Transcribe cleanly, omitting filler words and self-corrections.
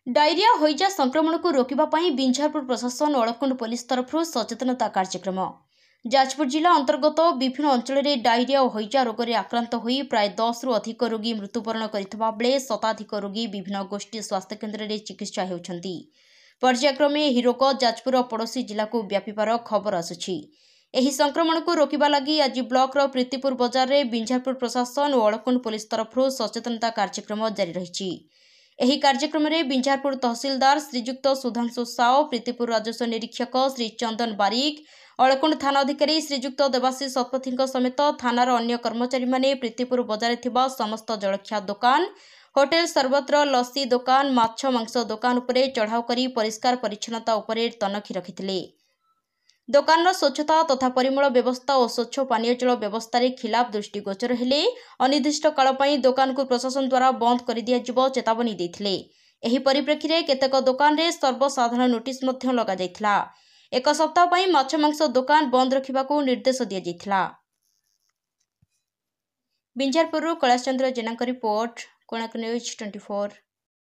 Diarrhoea हईजा संक्रमण को रोकने बिंझारपुर प्रशासन अलकोंड पुलिस तरफ सचेतनता कार्यक्रम। जाजपुर जिला अंतर्गत विभिन्न अंचल में डायरिया और हईजा रोग में आक्रांत हो प्राय 10 रु अधिक रोगी मृत्युवरण करथिबा बेले शताधिक रोगी विभिन्न गोष्ठी स्वास्थ्य केन्द्र में चिकित्सा होउछंती। पर्यायक्रमे यह रोग जाजपुर पड़ोशी जिला को व्यापीबार खबर आसुछि। एही संक्रमण को रोकवा लगी आज ब्लॉक प्रीतिपुर बजार में बिंझारपुर प्रशासन और अलकोंड पुलिस तरफ सचेतनता कार्यक्रम जारी रही। एही कार्यक्रम में बिंझारपुर तहसीलदार श्रीजुक्त सुधांशु साव, प्रीतिपुर राजस्व निरीक्षक श्री चंदन बारिक, अलकोंड थाना अधिकारी श्रीजुक्त देवाशीष शतपथी समेत थानार अन्य कर्मचारी माने प्रीतिपुर बजार थिबा समस्त जलखिया दुकान, होटेल, सर्वत्र लस्सी दुकान, माछ मांस दुकान उपरे चढ़ाऊ करी परिष्कार परिच्छन्नता उपरे तनखी रखिथिले। दुकान स्वच्छता तथा परिमल व्यवस्था और स्वच्छ पानीय जल व्यवस्था खिलाफ दृष्टिगोचर हेले अनिर्दिष्ट काल पई दुकान को प्रशासन द्वारा बंद कर दिया चेतावनी देथिले। एही परिप्रेक्षी रे केतेक दुकान रे सर्वसाधारण नोटिस मध्य लगा जायथिला। एक सप्ताह पई माछ मांस दुकान बंद रखिबाकू निर्देश दिया जायथिला। बिंझारपुर कैलाश चंद्र जेना रिपोर्ट, कोणार्क न्यूज 24।